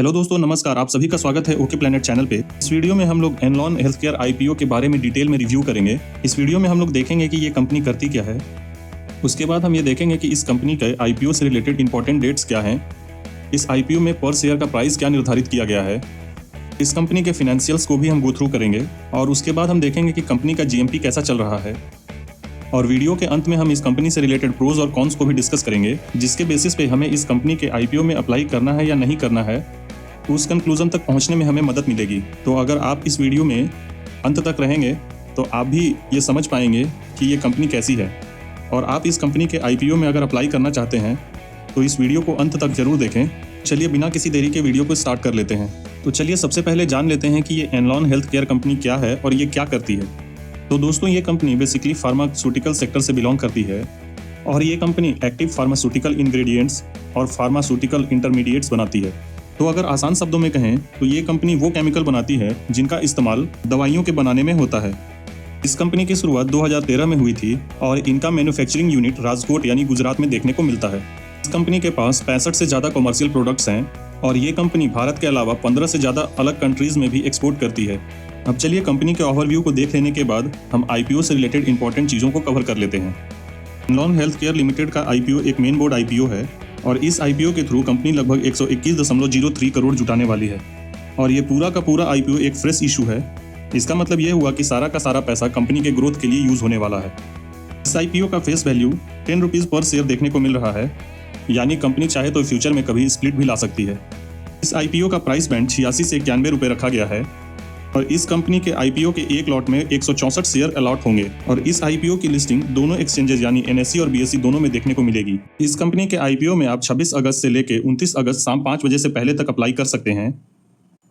Hello दोस्तों, नमस्कार। आप सभी का स्वागत है ओके प्लैनेट चैनल पे। इस वीडियो में हम लोग एनलॉन हेल्थकेयर आईपीओ के बारे में डिटेल में रिव्यू करेंगे। इस वीडियो में हम लोग देखेंगे कि ये कंपनी करती क्या है। उसके बाद हम ये देखेंगे कि इस कंपनी के आईपीओ से रिलेटेड इंपॉर्टेंट डेट्स क्या हैं, इस आईपीओ में पर शेयर का प्राइस क्या निर्धारित किया गया है, इस कंपनी के फाइनेंशियल्स को भी हम गो थ्रू करेंगे और उसके बाद हम देखेंगे कि कंपनी का जीएमपी कैसा चल रहा है। और वीडियो के अंत में हम इस कंपनी से रिलेटेड प्रोज और कॉन्स को भी डिस्कस करेंगे, जिसके बेसिस पे हमें इस कंपनी के आईपीओ में अप्लाई करना है या नहीं करना है, उस कंक्लूजन तक पहुंचने में हमें मदद मिलेगी। तो अगर आप इस वीडियो में अंत तक रहेंगे तो आप भी ये समझ पाएंगे कि ये कंपनी कैसी है। और आप इस कंपनी के आईपीओ में अगर अप्लाई करना चाहते हैं तो इस वीडियो को अंत तक जरूर देखें। चलिए बिना किसी देरी के वीडियो को स्टार्ट कर लेते हैं। तो चलिए सबसे पहले जान लेते हैं कि ये एनलॉन हेल्थ केयर कंपनी क्या है और ये क्या करती है। तो दोस्तों, ये कंपनी बेसिकली फार्मास्यूटिकल सेक्टर से बिलोंग करती है और ये कंपनी एक्टिव फार्मास्यूटिकल इंग्रेडिएंट्स और फार्मास्यूटिकल इंटरमीडिएट्स बनाती है। तो अगर आसान शब्दों में कहें तो ये कंपनी वो केमिकल बनाती है जिनका इस्तेमाल दवाइयों के बनाने में होता है। इस कंपनी की शुरुआत 2013 में हुई थी और इनका मैन्युफैक्चरिंग यूनिट राजकोट यानी गुजरात में देखने को मिलता है। इस कंपनी के पास 65 से ज़्यादा कमर्शियल प्रोडक्ट्स हैं और ये कंपनी भारत के अलावा 15 से ज़्यादा अलग कंट्रीज़ में भी एक्सपोर्ट करती है। अब चलिए कंपनी के ओवरव्यू को देख लेने के बाद हम आईपीओ से रिलेटेड इंपॉर्टेंट चीज़ों को कवर कर लेते हैं। एनलॉन हेल्थ केयर लिमिटेड का आईपीओ एक मेन बोर्ड आईपीओ है और इस आईपीओ के थ्रू कंपनी लगभग 121.03 करोड़ जुटाने वाली है। और ये पूरा का पूरा आईपीओ एक फ्रेश इशू है। इसका मतलब ये हुआ कि सारा का सारा पैसा कंपनी के ग्रोथ के लिए यूज होने वाला है। इस आईपीओ का फेस वैल्यू 10 रुपीज़ पर शेयर देखने को मिल रहा है, यानी कंपनी चाहे तो फ्यूचर में कभी स्प्लिट भी ला सकती है। इस आईपीओ का प्राइस बैंड 86 से 91 रुपये रखा गया है और इस कंपनी के आईपीओ के एक लॉट में 164 शेयर अलॉट होंगे और इस आईपीओ की लिस्टिंग दोनों एक्सचेंजेस यानी एनएसई और बीएसई दोनों में देखने को मिलेगी। इस कंपनी के आईपीओ में आप 26 अगस्त से लेकर 29 अगस्त शाम 5 बजे से पहले तक अप्लाई कर सकते हैं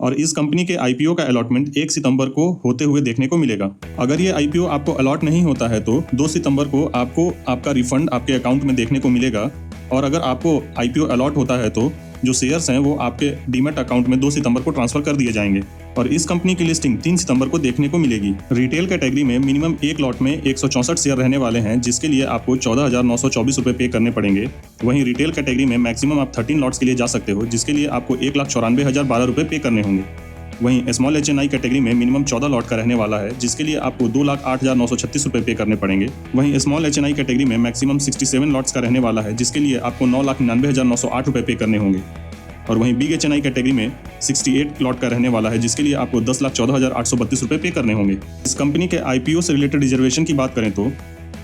और इस कंपनी के आईपीओ का अलॉटमेंट 1 सितंबर को होते हुए देखने को मिलेगा। अगर ये आईपीओ आपको अलॉट नहीं होता है तो 2 सितंबर को आपको आपका रिफंड आपके अकाउंट में देखने को मिलेगा और अगर आपको आईपीओ अलॉट होता है तो जो शेयर्स हैं वो आपके डीमैट अकाउंट में 2 सितंबर को ट्रांसफर कर दिए जाएंगे और इस कंपनी की लिस्टिंग 3 सितंबर को देखने को मिलेगी। रिटेल कैटेगरी में मिनिमम एक लॉट में 164 शेयर रहने वाले हैं, जिसके लिए आपको 14,924 रुपये पे करने पड़ेंगे। वहीं रिटेल कैटेगरी में मैक्सिमम आप 13 लॉट्स के लिए जा सकते हो, जिसके लिए आपको 1,94,012 रुपये पे करने होंगे। वहीं स्मॉल एचएनआई कैटेगरी में मिनिमम 14 लॉट का रहने वाला है, जिसके लिए आपको 2,08,936 रुपये पे करने पड़ेंगे। वहीं स्मॉल एचएनआई कैटेगरी में मैक्सिमम 67 लॉट्स का रहने वाला है, जिसके लिए आपको 9,99,908 रुपये पे करने होंगे। और वहीं बिग एचएनआई कैटेगरी में 68 लॉट का रहने वाला है, जिसके लिए आपको 10,14,832 रुपये पे करने होंगे। इस कंपनी के आईपीओ से रिलेटेड रिजर्वेशन की बात करें तो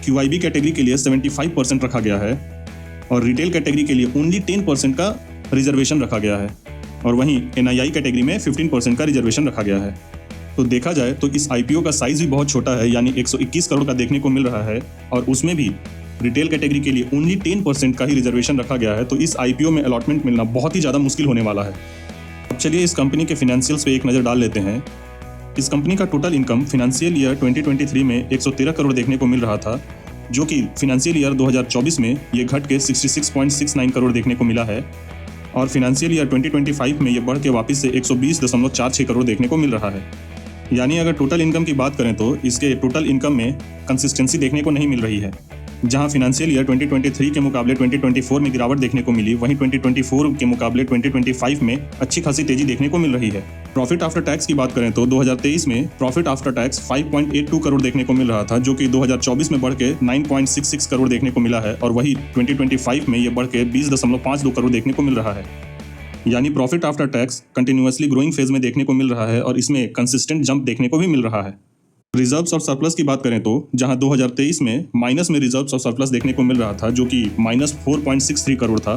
क्यूआईबी कैटेगरी के लिए 75% रखा गया है और रिटेल कैटेगरी के लिए ओनली 10% का रिजर्वेशन रखा गया है और वहीं एनआईआई कैटेगरी में 15% का रिजर्वेशन रखा गया है। तो देखा जाए तो इस आईपीओ का साइज भी बहुत छोटा है, यानी 121 करोड़ का देखने को मिल रहा है और उसमें भी रिटेल कैटेगरी के लिए ओनली 10% का ही रिजर्वेशन रखा गया है। तो इस आईपीओ में अलॉटमेंट मिलना बहुत ही ज़्यादा मुश्किल होने वाला है। अब चलिए इस कंपनी के फाइनेंशियल्स पे एक नज़र डाल लेते हैं। इस कंपनी का टोटल इनकम फिनेंशियल ईयर 2023 में 113 करोड़ देखने को मिल रहा था, जो कि फिनेंशियल ईयर 2024 में ये घट के 66.69 करोड़ देखने को मिला है और फिनेंशियल ईयर 2025 में ये बढ़ के वापस से 120.46 करोड़ देखने को मिल रहा है। यानी अगर टोटल इनकम की बात करें तो इसके टोटल इनकम में कंसिस्टेंसी देखने को नहीं मिल रही है। जहां फिनेंशियल ईयर 2023 के मुकाबले 2024 में गिरावट देखने को मिली, वहीं 2024 के मुकाबले 2025 में अच्छी खासी तेजी देखने को मिल रही है। प्रॉफिट आफ्टर टैक्स की बात करें तो 2023 में प्रॉफिट आफ्टर टैक्स 5.82 करोड़ देखने को मिल रहा था, जो कि 2024 में बढ़ के 9.66 करोड़ देखने को मिला है और वही 2025 में ये बढ़ के 20.52 करोड़ देखने को मिल रहा है। यानी profit after tax continuously growing phase में देखने को मिल रहा है और इसमें कंसिस्टेंट जंप देखने को भी मिल रहा है। रिजर्व्स और सरप्लस की बात करें तो जहां 2023 में माइनस में रिजर्व्स और सरप्लस देखने को मिल रहा था, जो कि -4.63 करोड़ था,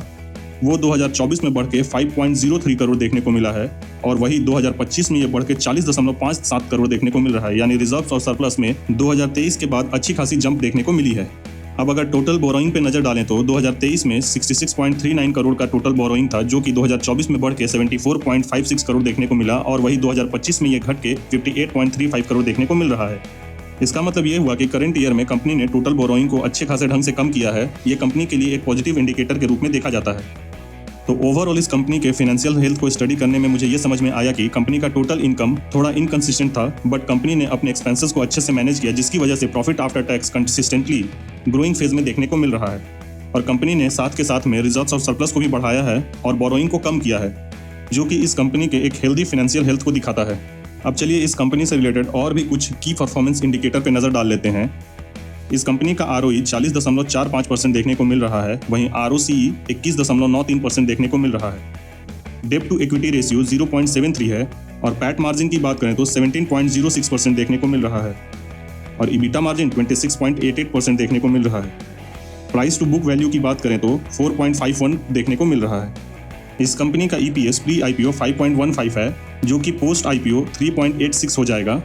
वो 2024 में बढ़ के 5.03 करोड़ देखने को मिला है और वही 2025 में ये बढ़ के 40.57 करोड़ देखने को मिल रहा है। यानी रिजर्व्स और सरप्लस में 2023 के बाद अच्छी खासी जंप देखने को मिली है। अब अगर टोटल बोरोइंग पे नजर डालें तो 2023 में 66.39 करोड़ का टोटल बोरोइंग था, जो कि 2024 में बढ़ के 74.56 करोड़ देखने को मिला और वही 2025 में ये घट के 58.35 करोड़ देखने को मिल रहा है। इसका मतलब ये हुआ कि करंट ईयर में कंपनी ने टोटल बोरोइंग को अच्छे खासे ढंग से कम किया है। ये कंपनी के लिए एक पॉजिटिव इंडिकेटर के रूप में देखा जाता है। तो ओवरऑल इस कंपनी के फाइनेंशियल हेल्थ को स्टडी करने में मुझे ये समझ में आया कि कंपनी का टोटल इनकम थोड़ा इनकंसिस्टेंट था, बट कंपनी ने अपने एक्सपेंसेस को अच्छे से मैनेज किया, जिसकी वजह से profit after tax consistently growing phase में देखने को मिल रहा है और कंपनी ने साथ के साथ में रिजर्व्स और सरप्लस को भी बढ़ाया है और बोरोइंग को कम किया है। जो कि इस कंपनी के एक हेल्दी फाइनेंशियल हेल्थ को दिखाता है। अब चलिए इस कंपनी से रिलेटेड और भी कुछ की परफॉर्मेंस इंडिकेटर पे नज़र डाल लेते हैं। इस कंपनी का ROE 40.45% देखने को मिल रहा है, वहीं ROCE 21.93% देखने को मिल रहा है। डेब्ट टू इक्विटी रेशियो 0.73 है और पैट मार्जिन की बात करें तो 17.06% देखने को मिल रहा है और EBITDA मार्जिन 26.88% देखने को मिल रहा है। प्राइस टू बुक वैल्यू की बात करें तो 4.51 देखने को मिल रहा है। इस कंपनी का EPS प्री IPO 5.15 है, जो कि पोस्ट IPO 3.86 हो जाएगा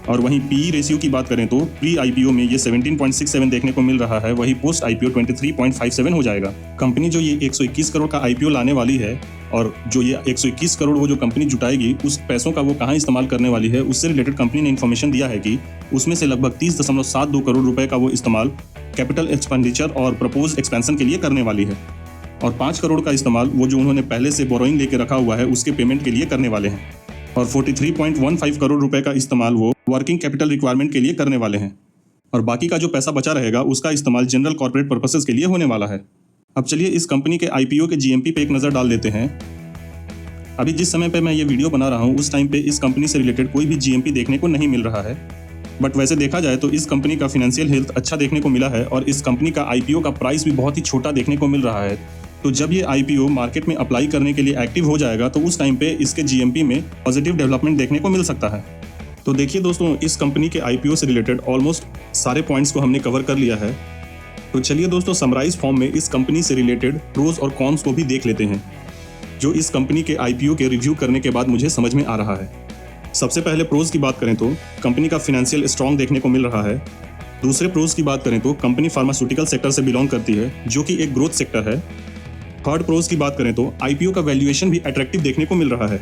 और वहीं PE रेशियो की बात करें तो प्री IPO में ये 17.67 देखने को मिल रहा है, वहीं पोस्ट IPO 23.57 हो जाएगा। कंपनी जो ये 121 करोड़ का IPO लाने वाली है और जो ये 121 करोड़ वो जो कंपनी जुटाएगी, उस पैसों का वो कहाँ इस्तेमाल करने वाली है, उससे रिलेटेड कंपनी ने इन्फॉर्मेशन दिया है कि उसमें से लगभग 30.72 करोड़ रुपए का वो इस्तेमाल कैपिटल एक्सपेंडिचर और प्रपोज एक्सपेंशन के लिए करने वाली है और 5 करोड़ का इस्तेमाल वो जो उन्होंने पहले से बोरोइंग लेके रखा हुआ है उसके पेमेंट के लिए करने वाले हैं और 43.15 करोड़ रुपए का इस्तेमाल वो वर्किंग कैपिटल रिक्वायरमेंट के लिए करने वाले हैं और बाकी का जो पैसा बचा रहेगा उसका इस्तेमाल जनरल कॉर्पोरेट पर्पसेस के लिए होने वाला है। अब चलिए इस कंपनी के IPO के GMP पे एक नज़र डाल लेते हैं। अभी जिस समय पे मैं ये वीडियो बना रहा हूँ उस टाइम पे इस कंपनी से रिलेटेड कोई भी GMP देखने को नहीं मिल रहा है, बट वैसे देखा जाए तो इस कंपनी का फाइनेंशियल हेल्थ अच्छा देखने को मिला है और इस कंपनी का IPO का प्राइस भी बहुत ही छोटा देखने को मिल रहा है। तो जब ये IPO मार्केट में अप्लाई करने के लिए एक्टिव हो जाएगा तो उस टाइम पे इसके GMP में पॉजिटिव डेवलपमेंट देखने को मिल सकता है। तो देखिए दोस्तों, इस कंपनी के IPO से रिलेटेड ऑलमोस्ट सारे पॉइंट्स को हमने कवर कर लिया है। तो चलिए दोस्तों, समराइज फॉर्म में इस कंपनी से रिलेटेड प्रोज और कॉन्स को भी देख लेते हैं, जो इस कंपनी के IPO के रिव्यू करने के बाद मुझे समझ में आ रहा है। सबसे पहले प्रोज की बात करें तो कंपनी का फाइनेंशियल स्ट्रॉन्ग देखने को मिल रहा है। दूसरे प्रोज की बात करें तो कंपनी फार्मास्यूटिकल सेक्टर से बिलोंग करती है, जो कि एक ग्रोथ सेक्टर है। थर्ड प्रोज की बात करें तो IPO का वैल्यूएशन भी अट्रैक्टिव देखने को मिल रहा है।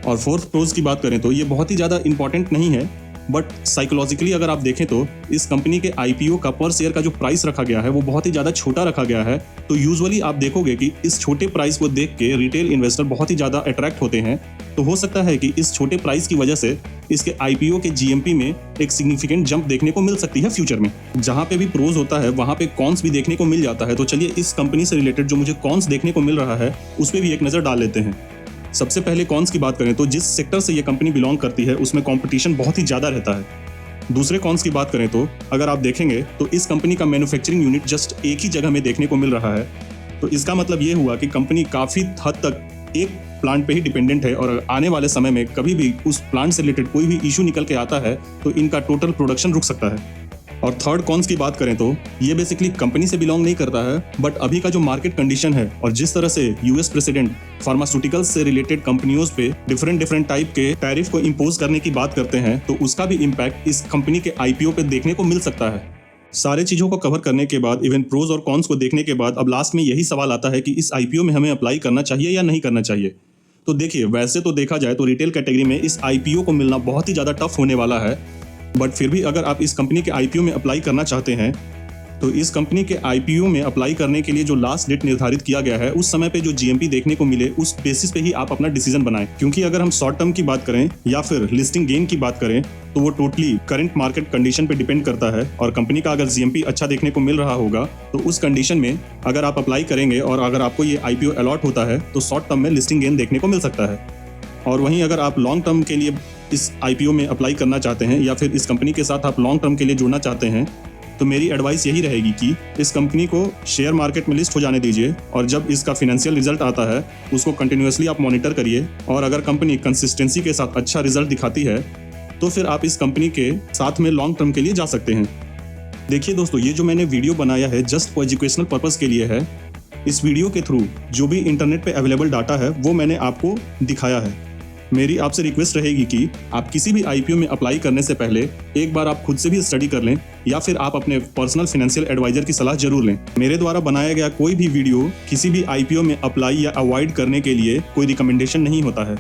और फोर्थ प्रोज की बात करें तो ये बहुत ही ज़्यादा इंपॉर्टेंट नहीं है, बट साइकोलॉजिकली अगर आप देखें तो इस कंपनी के IPO का पर शेयर का जो प्राइस रखा गया है वो बहुत ही ज़्यादा छोटा रखा गया है। तो यूजुअली आप देखोगे कि इस छोटे प्राइस को देख के रिटेल इन्वेस्टर बहुत ही ज़्यादा अट्रैक्ट होते हैं। तो हो सकता है कि इस छोटे प्राइस की वजह से इसके IPO के GMP में एक सिग्निफिकेंट जंप देखने को मिल सकती है फ्यूचर में। जहाँ पे भी प्रोज होता है वहाँ पे कॉन्स भी देखने को मिल जाता है। तो चलिए इस कंपनी से रिलेटेड जो मुझे कॉन्स देखने को मिल रहा है उस पर भी एक नज़र डाल लेते हैं। सबसे पहले कॉन्स की बात करें तो जिस सेक्टर से ये कंपनी बिलोंग करती है उसमें कंपटीशन बहुत ही ज़्यादा रहता है। दूसरे कॉन्स की बात करें तो अगर आप देखेंगे तो इस कंपनी का मैन्युफैक्चरिंग यूनिट जस्ट एक ही जगह में देखने को मिल रहा है। तो इसका मतलब ये हुआ कि कंपनी काफ़ी हद तक एक प्लांट पे ही डिपेंडेंट है और आने वाले समय में कभी भी उस प्लांट से रिलेटेड कोई भी इशू निकल के आता है तो इनका टोटल प्रोडक्शन रुक सकता है। और थर्ड कॉन्स की बात करें तो ये बेसिकली कंपनी से बिलोंग नहीं करता है, बट अभी का जो मार्केट कंडीशन है और जिस तरह से US प्रेसिडेंट फार्मास्यूटिकल्स से रिलेटेड कंपनियों पे डिफरेंट टाइप के टैरिफ को इम्पोज करने की बात करते हैं तो उसका भी इम्पैक्ट इस कंपनी के IPO पे देखने को मिल सकता है। सारे चीज़ों को कवर करने के बाद, इवन प्रोज और कॉन्स को देखने के बाद, अब लास्ट में यही सवाल आता है कि इस IPO में हमें अप्लाई करना चाहिए या नहीं करना चाहिए। तो देखिए, वैसे तो देखा जाए तो रिटेल कैटेगरी में इस IPO को मिलना बहुत ही ज़्यादा टफ होने वाला है, बट फिर भी अगर आप इस कंपनी के IPO में अप्लाई करना चाहते हैं तो इस कंपनी के IPO में अप्लाई करने के लिए जो लास्ट डेट निर्धारित किया गया है उस समय पे जो GMP देखने को मिले उस बेसिस पे ही आप अपना डिसीजन बनाएं। क्योंकि अगर हम शॉर्ट टर्म की बात करें या फिर लिस्टिंग गेन की बात करें तो वो टोटली करंट मार्केट कंडीशन पे डिपेंड करता है और कंपनी का अगर GMP अच्छा देखने को मिल रहा होगा तो उस कंडीशन में अगर आप अप्लाई करेंगे और अगर आपको ये IPO अलॉट होता है तो शॉर्ट टर्म में लिस्टिंग गेन देखने को मिल सकता है। और वहीं अगर आप लॉन्ग टर्म के लिए इस IPO में अप्लाई करना चाहते हैं या फिर इस कंपनी के साथ आप लॉन्ग टर्म के लिए जुड़ना चाहते हैं तो मेरी एडवाइस यही रहेगी कि इस कंपनी को शेयर मार्केट में लिस्ट हो जाने दीजिए और जब इसका फाइनेंशियल रिजल्ट आता है उसको कंटिन्यूअसली आप मॉनिटर करिए और अगर कंपनी कंसिस्टेंसी के साथ अच्छा रिजल्ट दिखाती है तो फिर आप इस कंपनी के साथ में लॉन्ग टर्म के लिए जा सकते हैं। देखिए दोस्तों, ये जो मैंने वीडियो बनाया है जस्ट फॉर एजुकेशनल पर्पज़ के लिए है। इस वीडियो के थ्रू जो भी इंटरनेट पे अवेलेबल डाटा है वो मैंने आपको दिखाया है। मेरी आपसे रिक्वेस्ट रहेगी कि आप किसी भी IPO में अप्लाई करने से पहले एक बार आप खुद से भी स्टडी कर लें या फिर आप अपने पर्सनल फाइनेंशियल एडवाइजर की सलाह जरूर लें। मेरे द्वारा बनाया गया कोई भी वीडियो किसी भी IPO में अप्लाई या अवॉइड करने के लिए कोई रिकमेंडेशन नहीं होता है।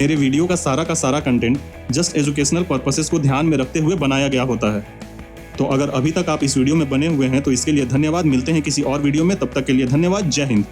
मेरे वीडियो का सारा कंटेंट जस्ट एजुकेशनल पर्पसेस को ध्यान में रखते हुए बनाया गया होता है। तो अगर अभी तक आप इस वीडियो में बने हुए हैं तो इसके लिए धन्यवाद। मिलते हैं किसी और वीडियो में, तब तक के लिए धन्यवाद। जय हिंद।